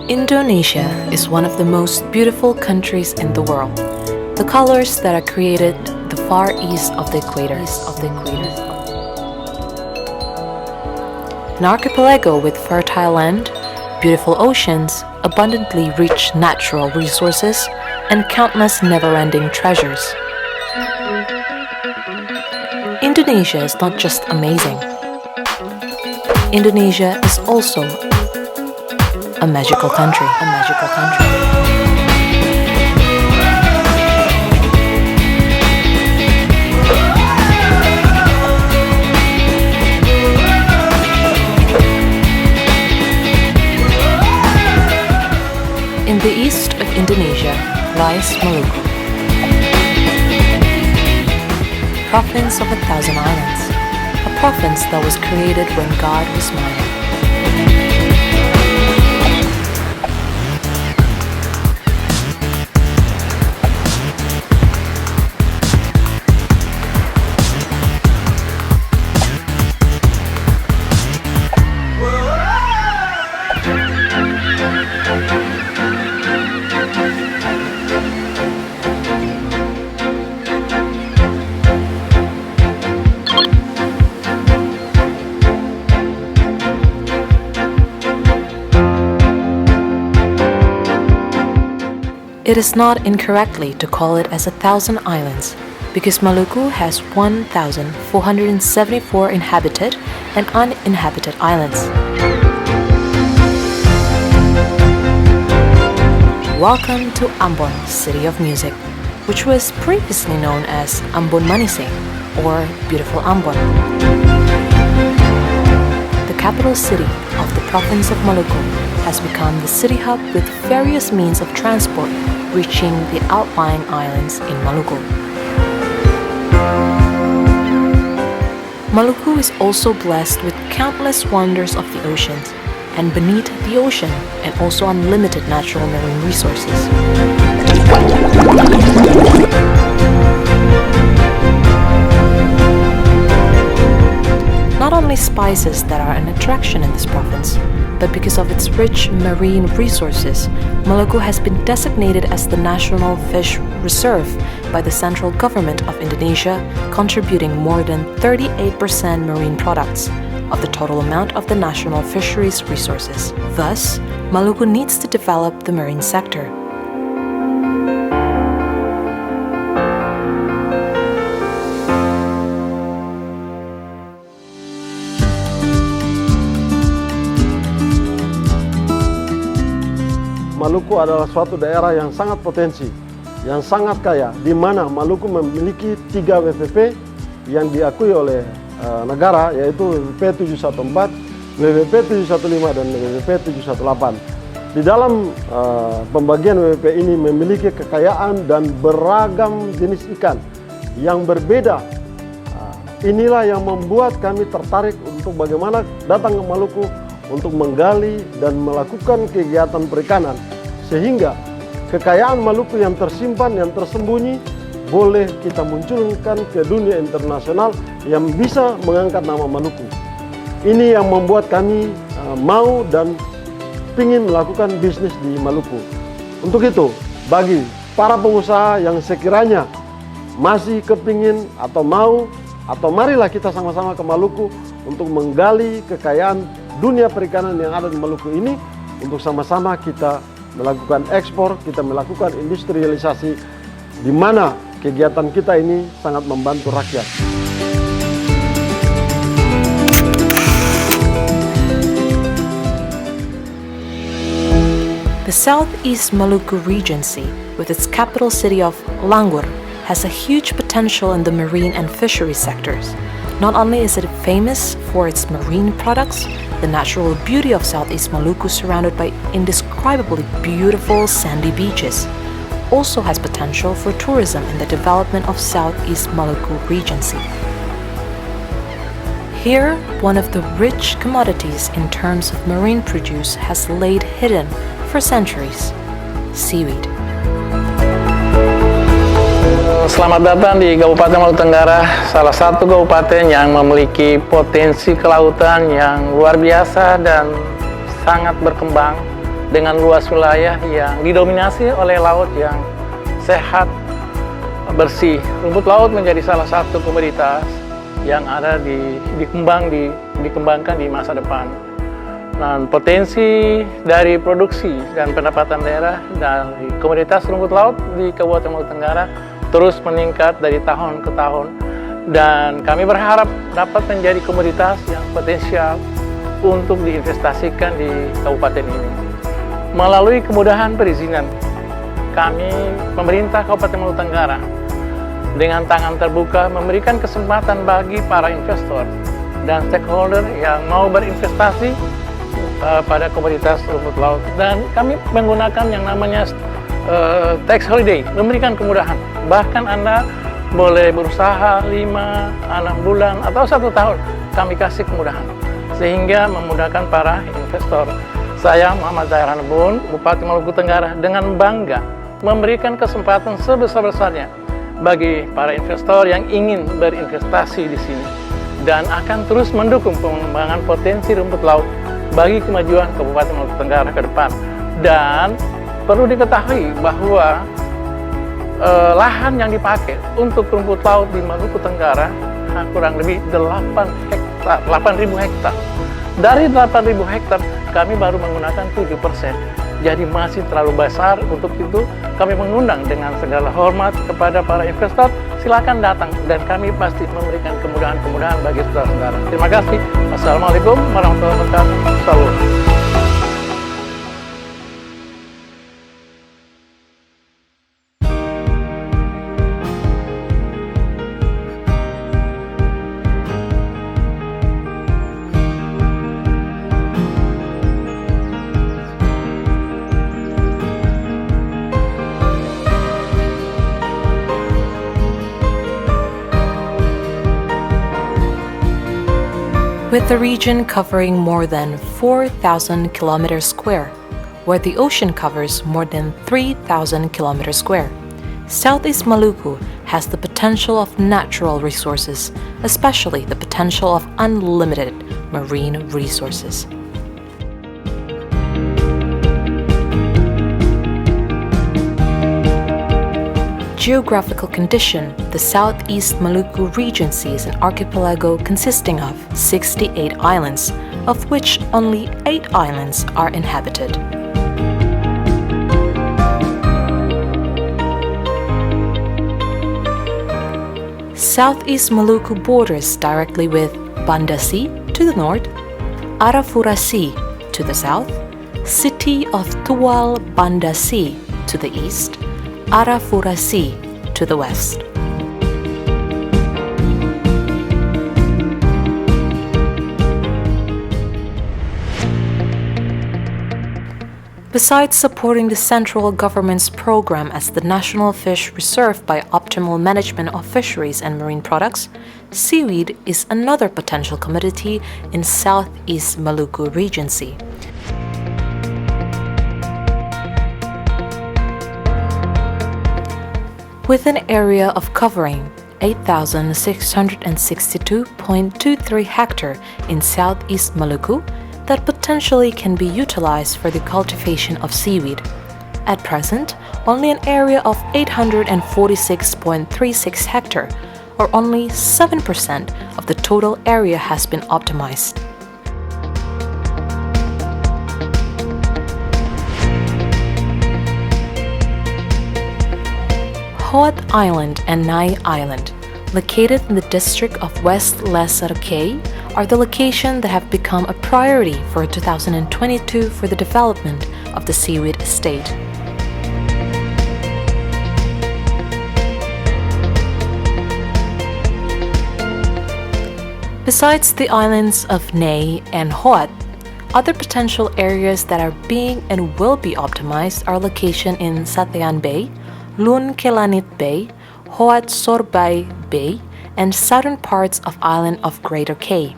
Indonesia is one of the most beautiful countries in the world. The colors that are created the far east of the equator. An archipelago with fertile land, beautiful oceans, abundantly rich natural resources, and countless never-ending treasures. Indonesia is not just amazing. Indonesia is also a magical country. In the east of Indonesia lies Maluku, province of 1,000 islands, a province that was created when God was smiling. It is not incorrectly to call it as 1,000 islands, because Maluku has 1,474 inhabited and uninhabited islands. Welcome to Ambon, City of Music, which was previously known as Ambon Manising, or Beautiful Ambon. The capital city of the province of Maluku has become the city hub with various means of transport reaching the outlying islands in Maluku. Maluku is also blessed with countless wonders of the oceans, and beneath the ocean, and also unlimited natural marine resources. Not only spices that are an attraction in this province, but because of its rich marine resources, Maluku has been designated as the National Fish Reserve by the central government of Indonesia, contributing more than 38% marine products of the total amount of the national fisheries resources. Thus, Maluku needs to develop the marine sector. Maluku adalah suatu daerah yang sangat potensi, yang sangat kaya, di mana Maluku memiliki 3 WPP yang diakui oleh negara, yaitu WPP 714, WPP 715, dan WPP 718. Di dalam pembagian WPP ini memiliki kekayaan dan beragam jenis ikan yang berbeda. Inilah yang membuat kami tertarik untuk bagaimana datang ke Maluku untuk menggali dan melakukan kegiatan perikanan, sehingga kekayaan Maluku yang tersimpan, yang tersembunyi, boleh kita munculkan ke dunia internasional yang bisa mengangkat nama Maluku. Ini yang membuat kami mau dan ingin melakukan bisnis di Maluku. Untuk itu, bagi para pengusaha yang sekiranya masih kepingin atau mau, atau marilah kita sama-sama ke Maluku untuk menggali kekayaan dunia perikanan yang ada di Maluku ini, untuk sama-sama kita melakukan ekspor, kita melakukan industrialisasi, di mana kegiatan kita ini sangat membantu rakyat. The Southeast Maluku Regency, with its capital city of Langur, has a huge potential in the marine and fishery sectors. Not only is it famous for its marine products, the natural beauty of Southeast Maluku, surrounded by indescribably beautiful sandy beaches, also has potential for tourism in the development of Southeast Maluku Regency. Here, one of the rich commodities in terms of marine produce has laid hidden for centuries: seaweed. Selamat datang di Kabupaten Maluku Tenggara, salah satu kabupaten yang memiliki potensi kelautan yang luar biasa dan sangat berkembang. dengan luas wilayah yang didominasi oleh laut yang sehat, bersih. Rumput laut menjadi salah satu komoditas yang ada dikembangkan di masa depan. Dan potensi dari produksi dan pendapatan daerah dari komoditas rumput laut di Kabupaten Maluku Tenggara terus meningkat dari tahun ke tahun, dan kami berharap dapat menjadi komoditas yang potensial untuk diinvestasikan di kabupaten ini. Melalui kemudahan perizinan, kami pemerintah Kabupaten Maluku Tenggara dengan tangan terbuka memberikan kesempatan bagi para investor dan stakeholder yang mau berinvestasi pada komoditas rumput laut, dan kami menggunakan yang namanya tax holiday, memberikan kemudahan. Bahkan Anda boleh berusaha 5, 6 bulan atau 1 tahun, kami kasih kemudahan sehingga memudahkan para investor. Saya Muhammad Zahir Hanbun, Bupati Maluku Tenggara, dengan bangga memberikan kesempatan sebesar-besarnya bagi para investor yang ingin berinvestasi di sini, dan akan terus mendukung pengembangan potensi rumput laut bagi kemajuan Kabupaten Maluku Tenggara ke depan. Dan perlu diketahui bahwa lahan yang dipakai untuk rumput laut di Maluku Tenggara kurang lebih 8.000 hektar. Dari 8.000 hektar, kami baru menggunakan 7%. Jadi masih terlalu besar. Untuk itu kami mengundang dengan segala hormat kepada para investor, silakan datang dan kami pasti memberikan kemudahan-kemudahan bagi saudara-saudara. Terima kasih. Wassalamualaikum warahmatullahi wabarakatuh. Salam. With the region covering more than 4,000 kilometers square, where the ocean covers more than 3,000 kilometers square, Southeast Maluku has the potential of natural resources, especially the potential of unlimited marine resources. Geographical condition, the Southeast Maluku Regency is an archipelago consisting of 68 islands, of which only 8 islands are inhabited. Southeast Maluku borders directly with Banda Sea to the north, Arafura Sea to the south, city of Tual Banda Sea to the east, Arafura Sea to the west. Besides supporting the central government's program as the National Fish Reserve by optimal management of fisheries and marine products, seaweed is another potential commodity in Southeast Maluku Regency. With an area of covering 8,662.23 hectare in Southeast Maluku that potentially can be utilized for the cultivation of seaweed. At present, only an area of 846.36 hectare, or only 7% of the total area has been optimized. Hoat Island and Nai Island, located in the district of West Lesser Cay, are the locations that have become a priority for 2022 for the development of the seaweed estate. Besides the islands of Nai and Hoat, other potential areas that are being and will be optimized are located in Satayan Bay, Lun Kelanit Bay, Hoat Sorbay Bay, and southern parts of island of Greater Cay.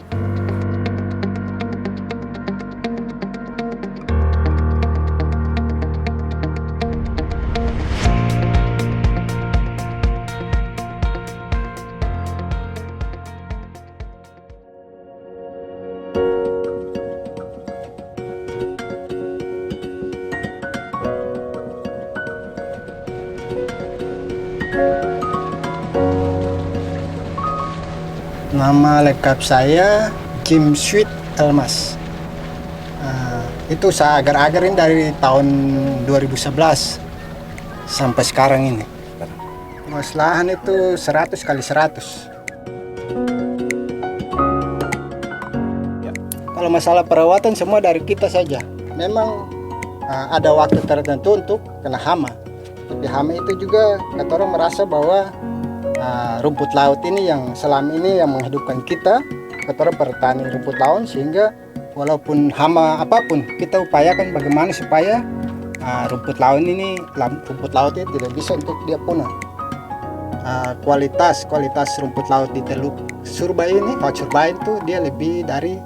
Nama lengkap saya Jim Sweet Elmas. Itu saya agar-agarin dari tahun 2011 sampai sekarang ini. Luas lahan itu 100 kali 100. Kalau masalah perawatan semua dari kita saja. Memang ada waktu tertentu untuk kena hama. Tapi hama itu juga kata orang merasa bahwa rumput laut ini yang selama ini yang menghidupkan kita, kata orang bertani rumput laut, sehingga walaupun hama apapun kita upayakan bagaimana supaya rumput laut ini tidak bisa untuk dia punah. Kualitas rumput laut di Teluk Surabaya ini, Laut Surabaya itu dia lebih dari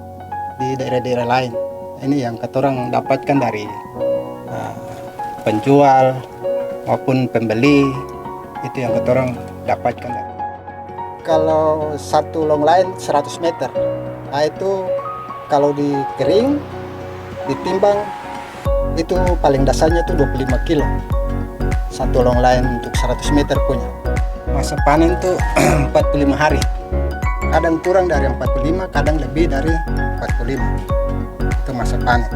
di daerah-daerah lain. Ini yang kata orang dapatkan dari penjual maupun pembeli, itu yang kata orang dapatkan. Kalau satu long line 100 meter, itu kalau dikering ditimbang itu paling dasarnya itu 25 kilo satu long line untuk 100 meter punya. Masa panen itu 45 hari, kadang kurang dari 45, kadang lebih dari 45, itu masa panen.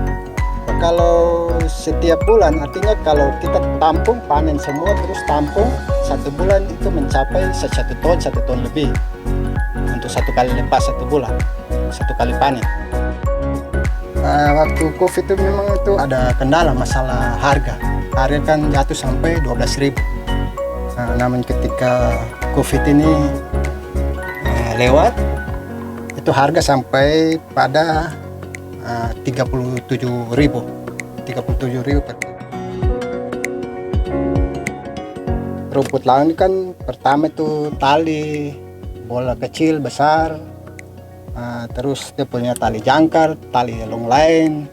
Kalau setiap bulan, artinya kalau kita tampung panen semua terus tampung, 1 bulan itu mencapai 1 ton lebih untuk 1 kali lepas 1 bulan, 1 kali panen. Waktu COVID itu memang itu ada kendala masalah harga kan jatuh sampai 12.000. Namun ketika COVID ini lewat, itu harga sampai pada 37.000 per kilo. Rumput laut ini kan pertama itu tali, bola kecil, besar, terus dia punya tali jangkar, tali long line.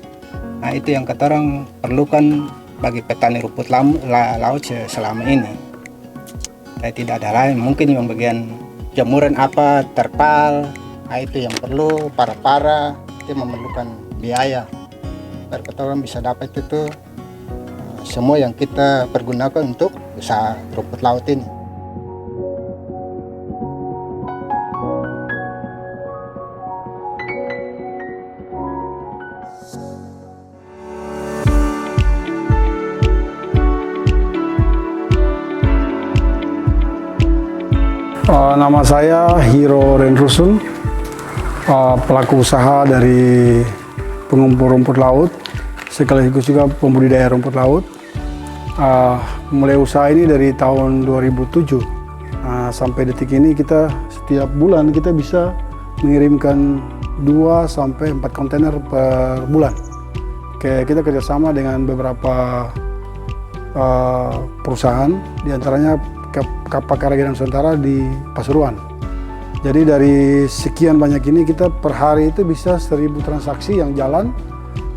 Nah itu yang kata orang perlukan bagi petani rumput laut selama ini. Tidak ada lain, mungkin yang bagian jemuran apa, terpal, nah itu yang perlu, para itu memerlukan biaya. Biar kata orang bisa dapat itu semua yang kita pergunakan untuk usaha rumput laut ini. Nama saya Hiro Renrusun, pelaku usaha dari pengumpul rumput laut, sekaligus juga pembudidaya rumput laut. Mulai usaha ini dari tahun 2007 sampai detik ini kita setiap bulan kita bisa mengirimkan 2 sampai 4 kontainer per bulan. Kita kerjasama dengan beberapa perusahaan, diantaranya Kapal Karaginan Nusantara di Pasuruan. Jadi dari sekian banyak ini kita per hari itu bisa 1.000 transaksi yang jalan.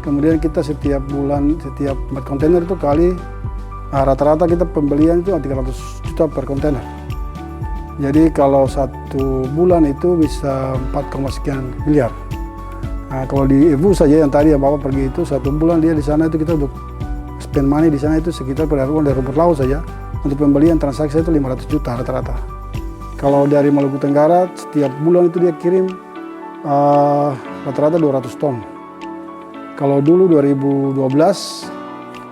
Kemudian kita setiap bulan, setiap 4 kontainer itu kali rata-rata kita pembelian itu 300 juta per kontainer. Jadi kalau 1 bulan itu bisa 4, sekian miliar. Kalau di EVU saja yang tadi ya Bapak pergi itu 1 bulan dia di sana itu kita untuk spend money di sana itu sekitar perdaruan dari rumput laut saja. Untuk pembelian transaksi itu 500 juta rata-rata. Kalau dari Maluku Tenggara setiap bulan itu dia kirim rata-rata 200 ton. Kalau dulu 2012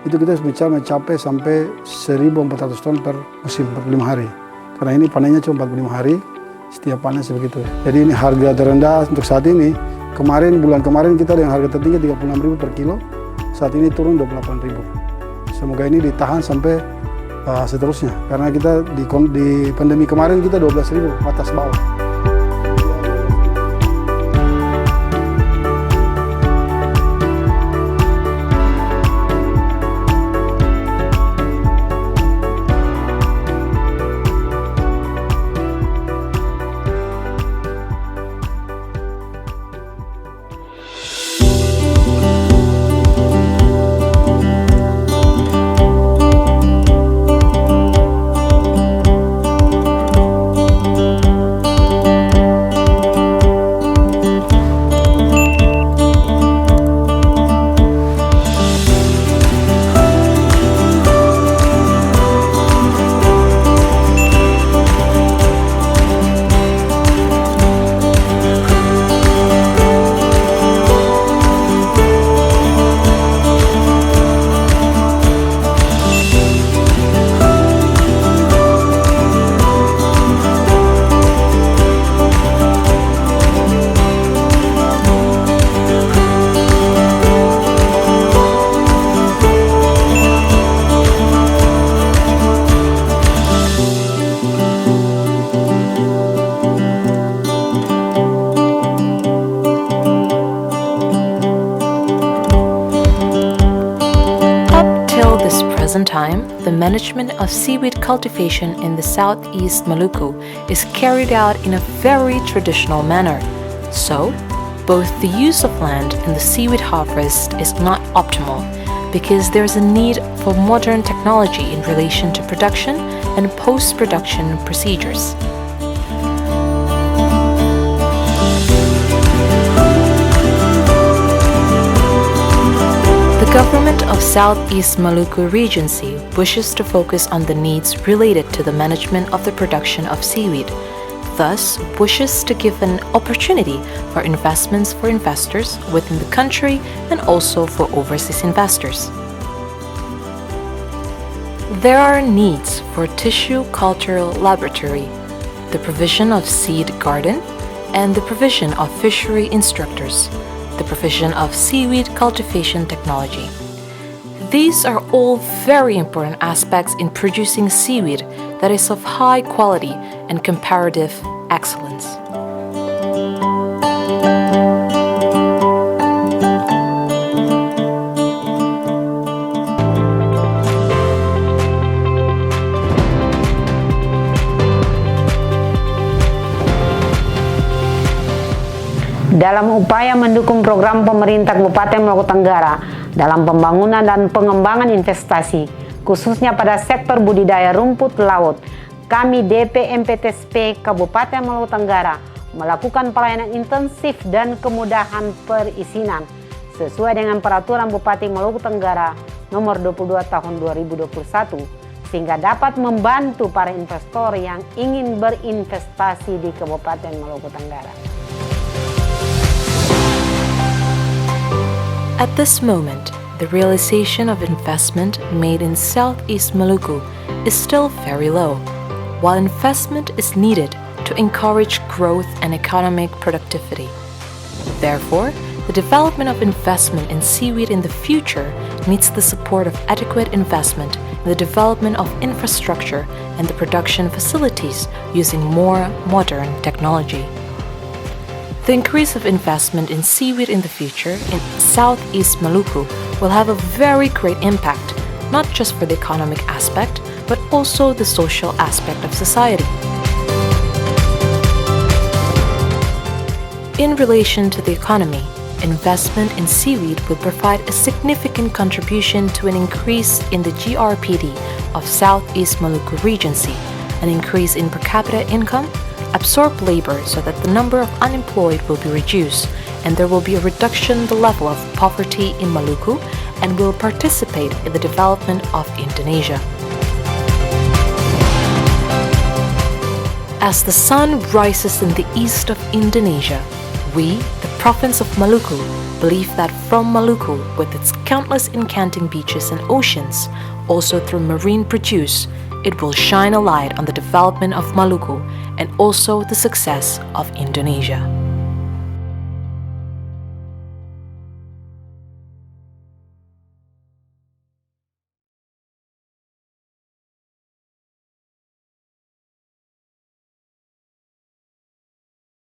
itu kita bisa mencapai sampai 1.400 ton per musim, 45 hari. Karena ini panennya cuma 45 hari, setiap panen sebegitu. Jadi ini harga terendah untuk saat ini. Bulan kemarin kita dengan harga tertinggi 36.000 per kilo, saat ini turun 28.000. Semoga ini ditahan sampai seterusnya, karena kita di pandemi kemarin kita 12.000 atas bawah. present time, the management of seaweed cultivation in the Southeast Maluku is carried out in a very traditional manner. So, both the use of land and the seaweed harvest is not optimal because there is a need for modern technology in relation to production and post-production procedures. The government of Southeast Maluku Regency wishes to focus on the needs related to the management of the production of seaweed, thus wishes to give an opportunity for investments for investors within the country and also for overseas investors. There are needs for tissue cultural laboratory, the provision of seed garden, and the provision of fishery instructors, the provision of seaweed cultivation technology. These are all very important aspects in producing seaweed that is of high quality and comparative excellence. Dalam upaya mendukung program pemerintah Kabupaten Maluku Tenggara dalam pembangunan dan pengembangan investasi, khususnya pada sektor budidaya rumput laut, kami DPMPTSP Kabupaten Maluku Tenggara melakukan pelayanan intensif dan kemudahan perizinan sesuai dengan Peraturan Bupati Maluku Tenggara Nomor 22 Tahun 2021, sehingga dapat membantu para investor yang ingin berinvestasi di Kabupaten Maluku Tenggara. At this moment, the realization of investment made in Southeast Maluku is still very low, while investment is needed to encourage growth and economic productivity. Therefore, the development of investment in seaweed in the future needs the support of adequate investment in the development of infrastructure and the production facilities using more modern technology. The increase of investment in seaweed in the future in Southeast Maluku will have a very great impact, not just for the economic aspect, but also the social aspect of society. In relation to the economy, investment in seaweed will provide a significant contribution to an increase in the GRPD of Southeast Maluku Regency, an increase in per capita income, absorb labor so that the number of unemployed will be reduced, and there will be a reduction in the level of poverty in Maluku and will participate in the development of Indonesia. As the sun rises in the east of Indonesia, we, the province of Maluku, believe that from Maluku, with its countless enchanting beaches and oceans, also through marine produce, it will shine a light on the development of Maluku and also the success of Indonesia.